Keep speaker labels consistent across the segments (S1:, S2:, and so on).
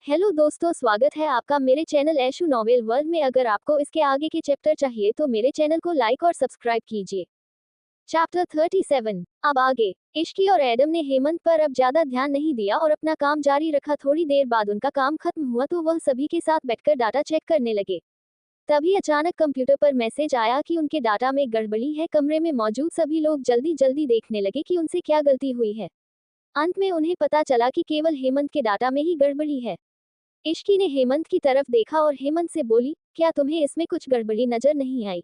S1: Hello दोस्तों, स्वागत है आपका मेरे चैनल ऐशू नॉवेल वर्ल्ड में। अगर आपको इसके आगे के चैप्टर चाहिए तो मेरे चैनल को लाइक और सब्सक्राइब कीजिए। चैप्टर 37। अब आगे। इश्की और एडम ने हेमंत पर अब ज्यादा ध्यान नहीं दिया और अपना काम जारी रखा। थोड़ी देर बाद उनका काम खत्म हुआ तो वह सभी के साथ बैठकर डाटा चेक करने लगे। तभी अचानक कंप्यूटर पर मैसेज आया कि उनके डाटा में गड़बड़ी है। कमरे में मौजूद सभी लोग जल्दी जल्दी देखने लगे कि उनसे क्या गलती हुई है। अंत में उन्हें पता चला कि केवल हेमंत के डाटा में ही गड़बड़ी है। इश्की ने हेमंत की तरफ देखा और हेमंत से बोली, क्या तुम्हें इसमें कुछ गड़बड़ी नजर नहीं आई?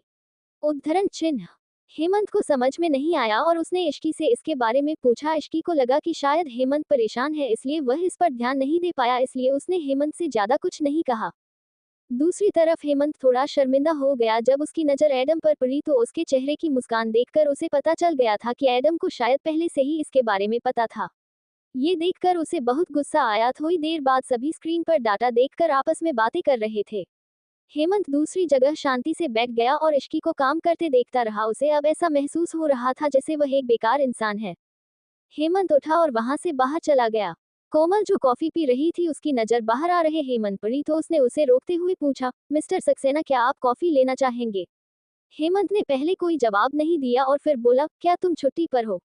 S1: उद्धरण चिन्ह। हेमंत को समझ में नहीं आया और उसने इश्की से इसके बारे में पूछा। इश्की को लगा कि शायद हेमंत परेशान है, इसलिए वह इस पर ध्यान नहीं दे पाया, इसलिए उसने हेमंत से ज्यादा कुछ नहीं कहा। दूसरी तरफ हेमंत थोड़ा शर्मिंदा हो गया जब उसकी नजर एडम पर पड़ी तो उसके चेहरे की मुस्कान देखकर उसे पता चल गया था कि एडम को शायद पहले से ही इसके बारे में पता था। ये देखकर उसे बहुत गुस्सा आया। थोड़ी देर बाद सभी स्क्रीन पर डाटा देखकर आपस में बातें कर रहे थे। हेमंत दूसरी जगह शांति से बैठ गया और इश्की को काम करते देखता रहा। उसे अब ऐसा महसूस हो रहा था जैसे वह एक बेकार इंसान है। हेमंत उठा और वहां से बाहर चला गया। कोमल जो कॉफी पी रही थी उसकी नजर बाहर आ रहे हेमंत पड़ी तो उसने उसे रोकते हुए पूछा, मिस्टर सक्सेना, क्या आप कॉफी लेना चाहेंगे? हेमंत ने पहले कोई जवाब नहीं दिया और फिर बोला, क्या तुम छुट्टी पर हो?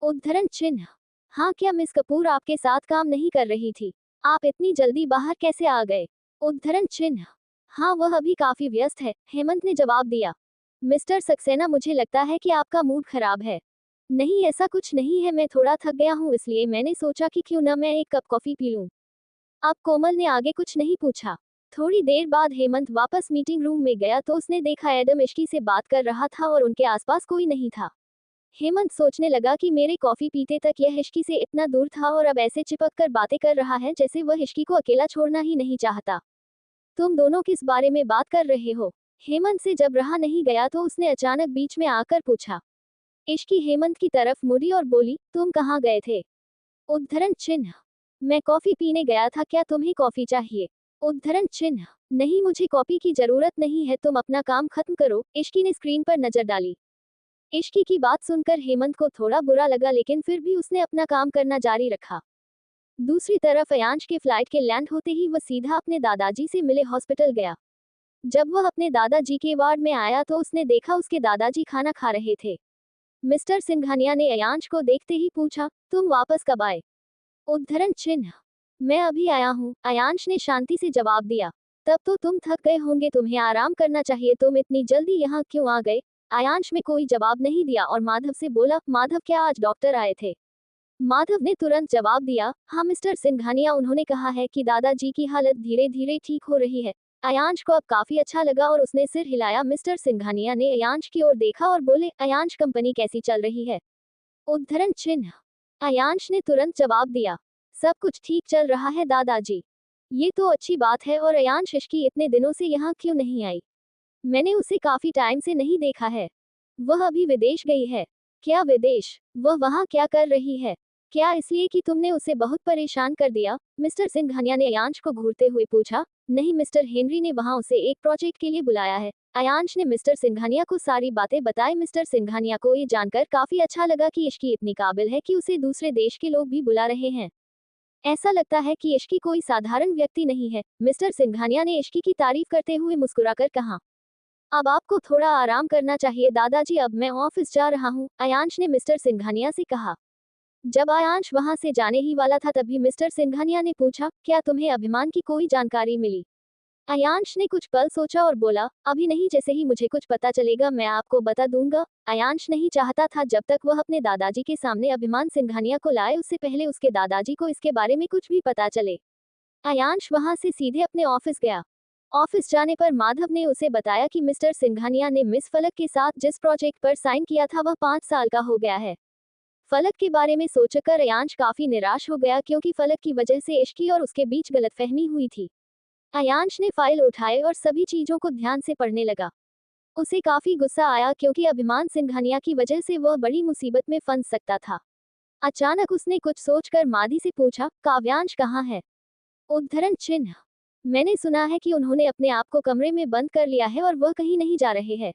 S1: उद्धरण चिन्ह। हाँ, क्या मिस कपूर आपके साथ काम नहीं कर रही थी? आप इतनी जल्दी बाहर कैसे आ गए? उद्धरण चिन्ह। हाँ, वह अभी काफी व्यस्त है, हेमंत ने जवाब दिया। मिस्टर सक्सेना, मुझे लगता है कि आपका मूड खराब है। नहीं, ऐसा कुछ नहीं है, मैं थोड़ा थक गया हूँ, इसलिए मैंने सोचा कि क्यों न मैं एक कप कॉफी पी लूं। अब कोमल ने आगे कुछ नहीं पूछा। थोड़ी देर बाद हेमंत वापस मीटिंग रूम में गया तो उसने देखा एडम इश्की से बात कर रहा था और उनके आसपास कोई नहीं था। हेमंत सोचने लगा कि मेरे कॉफी पीते तक यह इश्की से इतना दूर था और अब ऐसे चिपक कर बातें कर रहा है जैसे वह इश्की को अकेला छोड़ना ही नहीं चाहता। तुम दोनों किस बारे में बात कर रहे हो? हेमंत से जब रहा नहीं गया तो उसने अचानक बीच में आकर पूछा। इश्की हेमंत की तरफ मुड़ी और बोली, तुम कहाँ गए थे? उद्धरण चिन्ह। मैं कॉफी पीने गया था, क्या तुम्हें कॉफी चाहिए? उद्धरण चिन्ह। नहीं, मुझे कॉफी की जरूरत नहीं है, तुम अपना काम खत्म करो। इश्की ने स्क्रीन पर नजर डाली। इश्की की बात सुनकर हेमंत को थोड़ा बुरा लगा, लेकिन फिर भी उसने अपना काम करना जारी रखा। दूसरी तरफ अयांश के फ्लाइट के लैंड होते ही वह सीधा अपने दादाजी से मिले हॉस्पिटल गया। जब वह अपने दादाजी के वार्ड में आया तो उसने देखा उसके दादाजी खाना खा रहे थे। मिस्टर सिंघानिया ने अयांश को देखते ही पूछा, तुम वापस कब आए? उद्धरण चिन्ह। मैं अभी आया हूँ, अयांश ने शांति से जवाब दिया। तब तो तुम थक गए होंगे, तुम्हें आराम करना चाहिए, तुम इतनी जल्दी यहाँ क्यों आ गए? अयांश में कोई जवाब नहीं दिया और माधव से बोला, माधव, क्या आज डॉक्टर आए थे? माधव ने तुरंत जवाब दिया, हाँ मिस्टर सिंघानिया, उन्होंने कहा है कि दादाजी की हालत धीरे धीरे ठीक हो रही है। अयांश को अब काफी अच्छा लगा और उसने सिर हिलाया। मिस्टर सिंघानिया ने अयांश की ओर देखा और बोले, अयांश, कंपनी कैसी चल रही है? उद्धरण चिन्ह। अयांश ने तुरंत जवाब दिया, सब कुछ ठीक चल रहा है दादाजी। ये तो अच्छी बात है। और अयांश, इश्की इतने दिनों से यहाँ क्यों नहीं आई? मैंने उसे काफी टाइम से नहीं देखा है। वह अभी विदेश गई है। क्या विदेश? वह वहाँ क्या कर रही है? क्या इसलिए कि तुमने उसे बहुत परेशान कर दिया? मिस्टर सिंघानिया ने अयांश को घूरते हुए पूछा। नहीं, मिस्टर हेनरी ने वहाँ उसे एक प्रोजेक्ट के लिए बुलाया है। अयांश ने मिस्टर सिंघानिया को सारी बातें बताई। मिस्टर सिंघानिया को ये जानकर काफी अच्छा लगा कि इश्की इतनी काबिल है कि उसे दूसरे देश के लोग भी बुला रहे हैं। ऐसा लगता है कि इश्की कोई साधारण व्यक्ति नहीं है। मिस्टर सिंघानिया ने इश्की की तारीफ करते हुए मुस्कुराकर कहा। अब आपको थोड़ा आराम करना चाहिए दादाजी, अब मैं ऑफिस जा रहा हूँ, अयांश ने मिस्टर सिंघानिया से कहा। जब अयांश वहां से जाने ही वाला था तभी मिस्टर सिंघानिया ने पूछा, क्या तुम्हें अभिमान की कोई जानकारी मिली? अयांश ने कुछ पल सोचा और बोला, अभी नहीं, जैसे ही मुझे कुछ पता चलेगा मैं आपको बता दूंगा। अयांश नहीं चाहता था जब तक वह अपने दादाजी के सामने अभिमान सिंघानिया को लाए उससे पहले उसके दादाजी को इसके बारे में कुछ भी पता चले। अयांश वहां से सीधे अपने ऑफिस गया। ऑफिस जाने पर माधव ने उसे बताया कि मिस्टर सिंघानिया ने मिस फलक के साथ जिस प्रोजेक्ट पर साइन किया था वह 5 साल का हो गया है। फलक के बारे में सोचकर अयांश काफी निराश हो गया क्योंकि फलक की वजह से इश्की और उसके बीच गलतफहमी हुई थी। अयांश ने फाइल उठाए और सभी चीजों को ध्यान से पढ़ने लगा। उसे काफी गुस्सा आया क्योंकि अभिमान सिंघानिया की वजह से वह बड़ी मुसीबत में फंस सकता था। अचानक उसने कुछ सोचकर मादी से पूछा, काव्यांश कहाँ है? उद्धरण चिन्ह। मैंने सुना है कि उन्होंने अपने आप को कमरे में बंद कर लिया है और वह कहीं नहीं जा रहे हैं।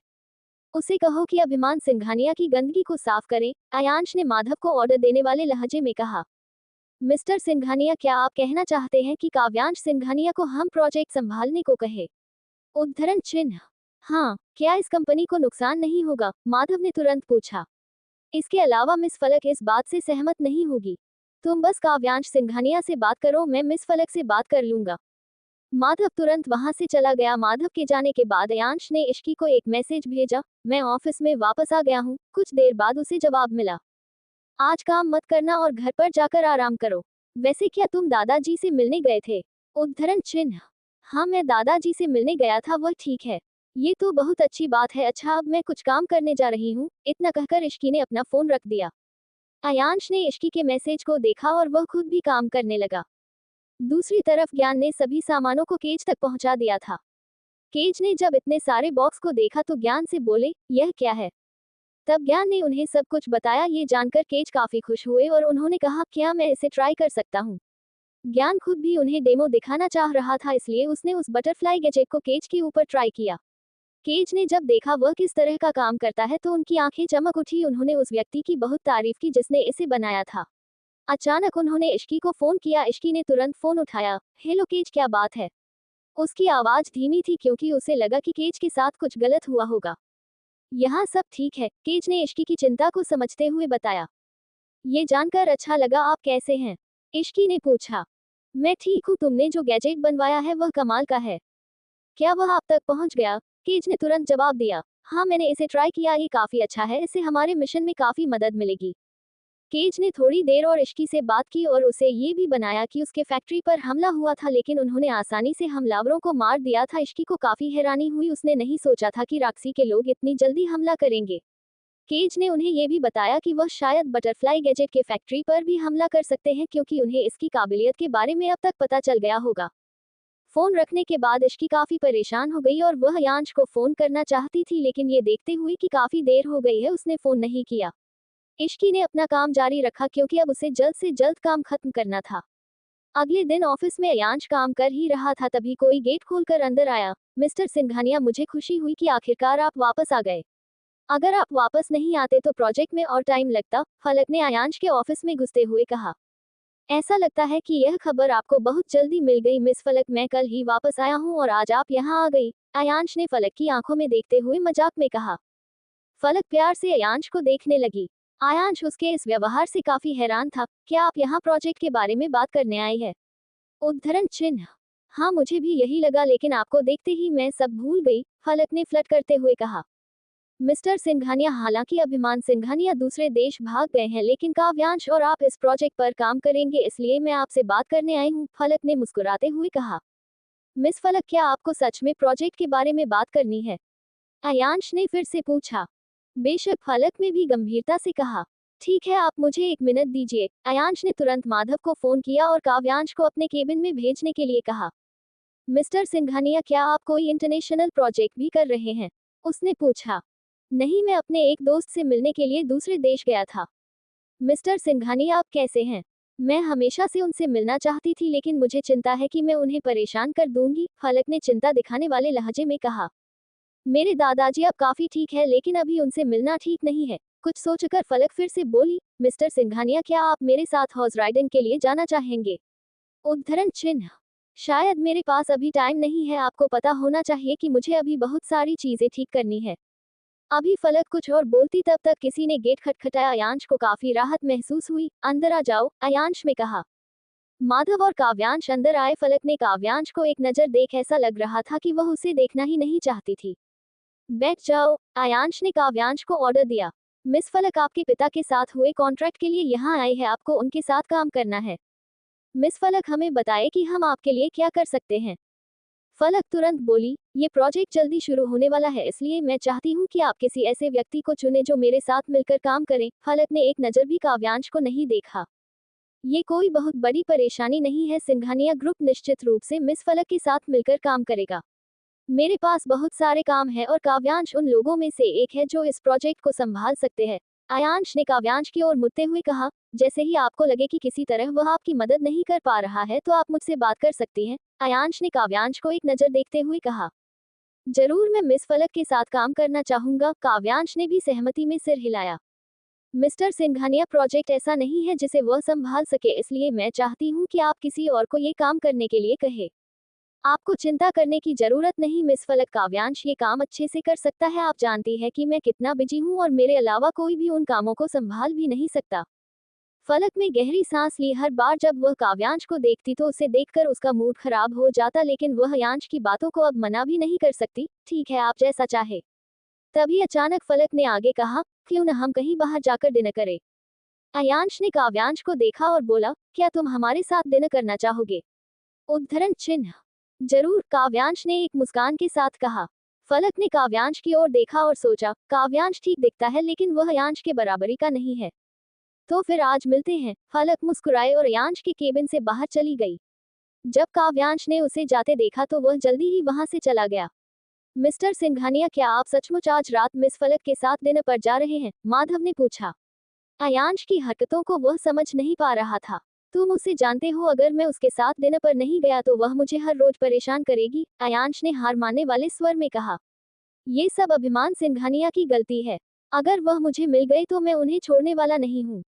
S1: उसे कहो कि अभिमान सिंघानिया की गंदगी को साफ करें, अयांश ने माधव को ऑर्डर देने वाले लहजे में कहा। मिस्टर सिंघानिया, क्या आप कहना चाहते हैं कि काव्यांश सिंघानिया को हम प्रोजेक्ट संभालने को कहे? उद्धरण चिन्ह। हाँ, क्या इस कंपनी को नुकसान नहीं होगा? माधव ने तुरंत पूछा। इसके अलावा मिस फलक इस बात से सहमत नहीं होगी। तुम बस काव्यांश सिंघानिया से बात करो, मैं मिस फलक से बात कर लूंगा। माधव तुरंत वहां से चला गया। माधव के जाने के बाद अयांश ने इश्की को एक मैसेज भेजा, मैं ऑफिस में वापस आ गया हूँ। कुछ देर बाद उसे जवाब मिला, आज काम मत करना और घर पर जाकर आराम करो। वैसे क्या तुम दादाजी से मिलने गए थे? उद्धरण चिन्ह। हाँ, मैं दादाजी से मिलने गया था, वह ठीक है। ये तो बहुत अच्छी बात है। अच्छा, अब मैं कुछ काम करने जा रही हूँ। इतना कहकर इश्की ने अपना फोन रख दिया। अयांश ने इश्की के मैसेज को देखा और वह खुद भी काम करने लगा। दूसरी तरफ ज्ञान ने सभी सामानों को केज तक पहुंचा दिया था। केज ने जब इतने सारे बॉक्स को देखा तो ज्ञान से बोले, यह क्या है? तब ज्ञान ने उन्हें सब कुछ बताया। ये जानकर केज काफी खुश हुए और उन्होंने कहा, क्या मैं इसे ट्राई कर सकता हूँ? ज्ञान खुद भी उन्हें डेमो दिखाना चाह रहा था, इसलिए उसने उस बटरफ्लाई गैजेट को केज के ऊपर ट्राई किया। केज ने जब देखा वह किस तरह का काम करता है तो उनकी आंखें चमक उठी। उन्होंने उस व्यक्ति की बहुत तारीफ की जिसने इसे बनाया था। अचानक उन्होंने इश्की को फोन किया। इश्की ने तुरंत फोन उठाया। हेलो केज, क्या बात है? उसकी आवाज धीमी थी क्योंकि उसे लगा कि केज के साथ कुछ गलत हुआ होगा। यहाँ सब ठीक है, केज ने इश्की की चिंता को समझते हुए बताया। ये जानकर अच्छा लगा, आप कैसे हैं? इश्की ने पूछा। मैं ठीक हूँ, तुमने जो गैजेट बनवाया है वह कमाल का है। क्या वह आप तक पहुँच गया? केज ने तुरंत जवाब दिया। हाँ, मैंने इसे ट्राई किया, ये काफी अच्छा है, इससे हमारे मिशन में काफी मदद मिलेगी। केज ने थोड़ी देर और इश्की से बात की और उसे ये भी बनाया कि उसके फैक्ट्री पर हमला हुआ था, लेकिन उन्होंने आसानी से हमलावरों को मार दिया था। इश्की को काफी हैरानी हुई, उसने नहीं सोचा था कि रॉक्सी के लोग इतनी जल्दी हमला करेंगे। केज ने उन्हें ये भी बताया कि वह शायद बटरफ्लाई गैजेट के फैक्ट्री पर भी हमला कर सकते हैं क्योंकि उन्हें इसकी काबिलियत के बारे में अब तक पता चल गया होगा। फोन रखने के बाद इश्की काफी परेशान हो गई और वह यांश को फोन करना चाहती थी, लेकिन ये देखते हुए कि काफी देर हो गई है उसने फोन नहीं किया। इश्की ने अपना काम जारी रखा क्योंकि अब उसे जल्द से जल्द काम खत्म करना था। अगले दिन ऑफिस में अयांश काम कर ही रहा था, तभी कोई गेट खोलकर अंदर आया। मिस्टर सिंघानिया, मुझे खुशी हुई कि आखिरकार आप वापस आ गए। अगर आप वापस नहीं आते तो प्रोजेक्ट में और टाइम लगता, फलक ने अयांश के ऑफिस में घुसते हुए कहा। ऐसा लगता है कि यह खबर आपको बहुत जल्दी मिल गई मिस फलक, मैं कल ही वापस आया हूँ और आज आप यहाँ आ गई। अयांश ने फलक की आंखों में देखते हुए मजाक में कहा। फलक प्यार से अयांश को देखने लगी। अयांश उसके इस व्यवहार से काफी हैरान था। क्या आप यहाँ प्रोजेक्ट के बारे में बात करने आए हैं? उद्धरण चिन्ह। हाँ, मुझे भी यही लगा, लेकिन आपको देखते ही मैं सब भूल गई, फलक ने फ्लर्ट करते हुए कहा। मिस्टर सिंघानिया, हालांकि अभिमान सिंघानिया दूसरे देश भाग गए हैं, लेकिन काव्यांश और आप इस प्रोजेक्ट पर काम करेंगे, इसलिए मैं आपसे बात करने आई हूँ, फलक ने मुस्कुराते हुए कहा। मिस फलक, क्या आपको सच में प्रोजेक्ट के बारे में बात करनी है? अयांश ने फिर से पूछा। बेशक, फलक ने भी गंभीरता से कहा। ठीक है, आप मुझे 1 मिनट दीजिए। अयांश ने तुरंत माधव को फोन किया और काव्यांश को अपने केबिन में भेजने के लिए कहा। मिस्टर सिंघानिया, क्या आप कोई इंटरनेशनल प्रोजेक्ट भी कर रहे हैं? उसने पूछा। नहीं, मैं अपने एक दोस्त से मिलने के लिए दूसरे देश गया था। मिस्टर सिंघानिया, आप कैसे हैं? मैं हमेशा से उनसे मिलना चाहती थी, लेकिन मुझे चिंता है कि मैं उन्हें परेशान कर दूंगी, फलक ने चिंता दिखाने वाले लहजे में कहा। मेरे दादाजी अब काफी ठीक है, लेकिन अभी उनसे मिलना ठीक नहीं है। कुछ सोचकर फलक फिर से बोली। मिस्टर सिंघानिया, क्या आप मेरे साथ हॉर्स राइडिंग के लिए जाना चाहेंगे? उद्धरण चिन्ह। शायद मेरे पास अभी टाइम नहीं है, आपको पता होना चाहिए कि मुझे अभी बहुत सारी चीजें ठीक करनी है। अभी फलक कुछ और बोलती तब तक किसी ने गेट खटखटाया। अयांश को काफी राहत महसूस हुई। अंदर आ जाओ, अयांश ने कहा। माधव और काव्यांश अंदर आए। फलक ने काव्यांश को एक नजर देख ऐसा लग रहा था कि वह उसे देखना ही नहीं चाहती थी। बैठ जाओ, अयांश ने काव्यांश को ऑर्डर दिया। मिस फलक आपके पिता के साथ हुए कॉन्ट्रैक्ट के लिए यहाँ आए हैं, आपको उनके साथ काम करना है। मिस फलक, हमें बताएं कि हम आपके लिए क्या कर सकते हैं। फलक तुरंत बोली, ये प्रोजेक्ट जल्दी शुरू होने वाला है, इसलिए मैं चाहती हूँ कि आप किसी ऐसे व्यक्ति को चुने जो मेरे साथ मिलकर काम करें। फलक ने एक नज़र भी काव्यांश को नहीं देखा। ये कोई बहुत बड़ी परेशानी नहीं है, सिंघानिया ग्रुप निश्चित रूप से मिस फलक के साथ मिलकर काम करेगा। मेरे पास बहुत सारे काम है और काव्यांश उन लोगों में से एक है जो इस प्रोजेक्ट को संभाल सकते हैं। अयांश ने काव्यांश की ओर मुड़ते हुए कहा। जैसे ही आपको लगे कि किसी तरह वह आपकी मदद नहीं कर पा रहा है तो आप मुझसे बात कर सकती हैं, अयांश ने काव्यांश को एक नज़र देखते हुए कहा। जरूर, मैं मिस फलक के साथ काम करना चाहूंगा, काव्यांश ने भी सहमति में सिर हिलाया। मिस्टर सिंघानिया, प्रोजेक्ट ऐसा नहीं है जिसे वह संभाल सके, इसलिए मैं चाहती हूँ कि आप किसी और को ये काम करने के लिए कहें। आपको चिंता करने की जरूरत नहीं मिस फलक, काव्यांश ये काम अच्छे से कर सकता है। आप जानती है कि मैं कितना बिजी हूँ और मेरे अलावा कोई भी उन कामों को संभाल भी नहीं सकता। फलक में गहरी सांस ली। हर बार जब वह काव्यांश को देखती तो उसे देखकर उसका मूड खराब हो जाता, लेकिन वह यांश की बातों को अब मना भी नहीं कर सकती। ठीक है, आप जैसा चाहे। तभी अचानक फलक ने आगे कहा, क्यों न हम कहीं बाहर जाकर डिनर करें। अयांश ने काव्यांश को देखा और बोला, क्या तुम हमारे साथ डिनर करना चाहोगे? उद्धरण चिन्ह। जरूर, काव्यांश ने एक मुस्कान के साथ कहा। फलक ने काव्यांश की ओर देखा और सोचा, काव्यांश ठीक दिखता है लेकिन वह अयांश के बराबरी का नहीं है। तो फिर आज मिलते हैं। फलक मुस्कुराए और अयांश के केबिन से बाहर चली गई। जब काव्यांश ने उसे जाते देखा तो वह जल्दी ही वहां से चला गया। मिस्टर सिंघानिया, क्या आप सचमुच आज रात मिस फलक के साथ डिनर पर जा रहे हैं? माधव ने पूछा। अयांश की हरकतों को वह समझ नहीं पा रहा था। तुम उसे जानते हो, अगर मैं उसके साथ डिनर पर नहीं गया तो वह मुझे हर रोज परेशान करेगी, अयांश ने हार मानने वाले स्वर में कहा। ये सब अभिमान सिंघानिया की गलती है। अगर वह मुझे मिल गए तो मैं उन्हें छोड़ने वाला नहीं हूँ।